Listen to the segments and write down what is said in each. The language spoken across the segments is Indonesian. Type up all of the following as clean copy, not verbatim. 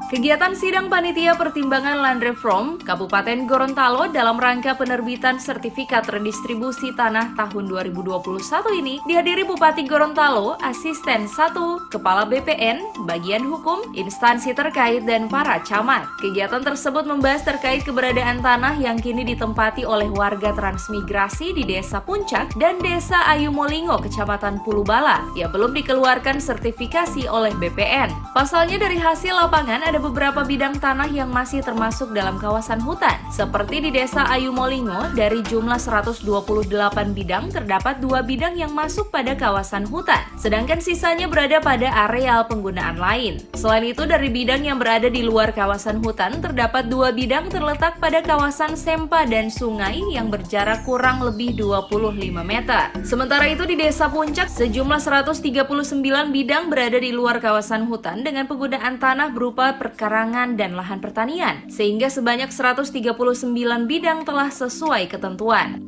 Kegiatan sidang panitia pertimbangan Land Reform Kabupaten Gorontalo dalam rangka penerbitan sertifikat redistribusi tanah tahun 2021 ini dihadiri Bupati Gorontalo, Asisten 1, Kepala BPN, Bagian Hukum, instansi terkait, dan para camat. Kegiatan tersebut membahas terkait keberadaan tanah yang kini ditempati oleh warga transmigrasi di Desa Puncak dan Desa Ayu Molingo, Kecamatan Pulubala, yang belum dikeluarkan sertifikasi oleh BPN. Pasalnya dari hasil lapangan ada beberapa bidang tanah yang masih termasuk dalam kawasan hutan. Seperti di Desa Ayu Molingo, dari jumlah 128 bidang terdapat 2 bidang yang masuk pada kawasan hutan, sedangkan sisanya berada pada areal penggunaan lain. Selain itu, dari bidang yang berada di luar kawasan hutan terdapat 2 bidang terletak pada kawasan sempa dan sungai yang berjarak kurang lebih 25 meter. Sementara itu di Desa Puncak, sejumlah 139 bidang berada di luar kawasan hutan dengan penggunaan tanah berupa perkarangan dan lahan pertanian, sehingga sebanyak 139 bidang telah sesuai ketentuan.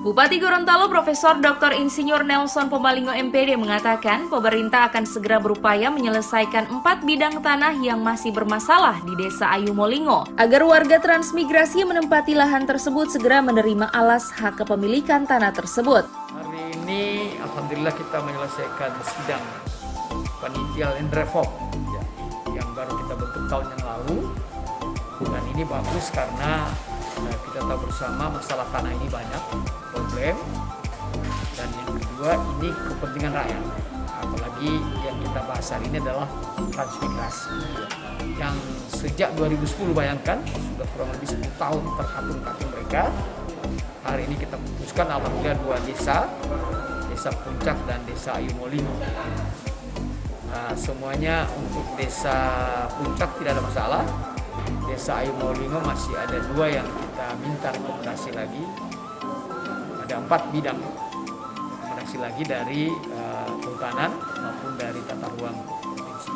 Bupati Gorontalo Profesor Dr. Insinyur Nelson Pomalingo MPD mengatakan pemerintah akan segera berupaya menyelesaikan 4 bidang tanah yang masih bermasalah di Desa Ayu Molingo agar warga transmigrasi yang menempati lahan tersebut segera menerima alas hak kepemilikan tanah tersebut. Hari ini alhamdulillah kita menyelesaikan sidang panitia Land Reform yang baru kita bentuk tahun yang lalu, dan ini bagus karena kita tahu bersama masalah tanah ini banyak problem, dan yang kedua ini kepentingan rakyat, apalagi yang kita bahas hari ini adalah transmigrasi yang sejak 2010, bayangkan sudah kurang lebih 10 tahun terkatung kaki mereka. Hari ini kita putuskan alhamdulillah 2 desa, Desa Puncak dan Desa Ayu Molingo. Semuanya untuk Desa Puncak tidak ada masalah. Desa Ayu Molingo masih ada 2 yang kita minta rekomendasi lagi. Ada 4 bidang rekomendasi lagi dari kehutanan maupun dari tata ruang provinsi.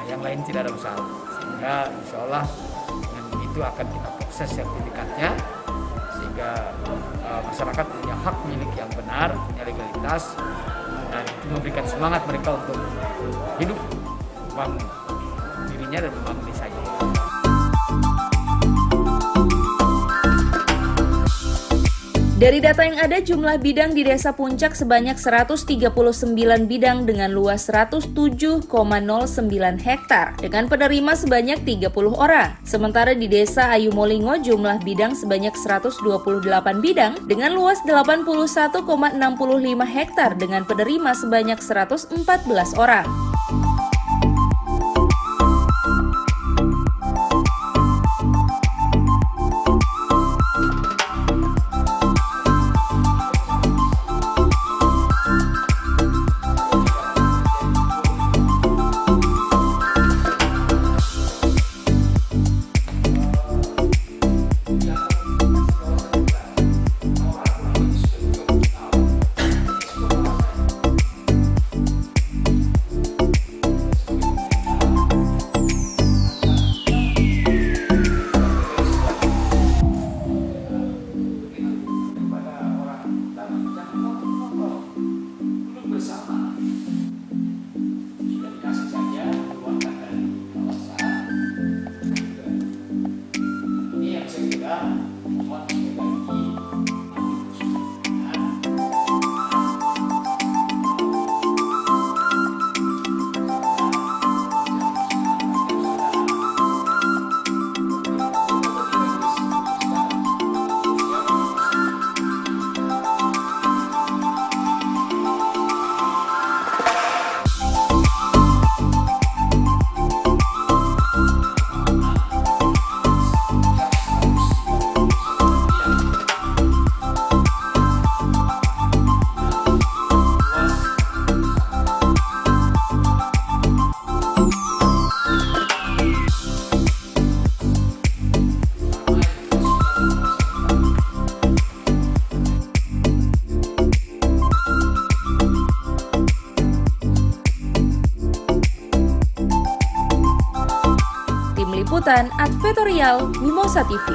Yang lain tidak ada masalah. Sehingga insya Allah dengan begitu akan kita proses sertifikatnya, sehingga masyarakat punya hak milik yang benar, punya legalitas, dan itu memberikan semangat mereka untuk hidup, membangun dirinya dan membangun desanya. Dari data yang ada, jumlah bidang di Desa Puncak sebanyak 139 bidang dengan luas 107,09 hektar dengan penerima sebanyak 30 orang. Sementara di Desa Ayu Molingo jumlah bidang sebanyak 128 bidang dengan luas 81,65 hektar dengan penerima sebanyak 114 orang. Liputan Advertorial Mimosa TV.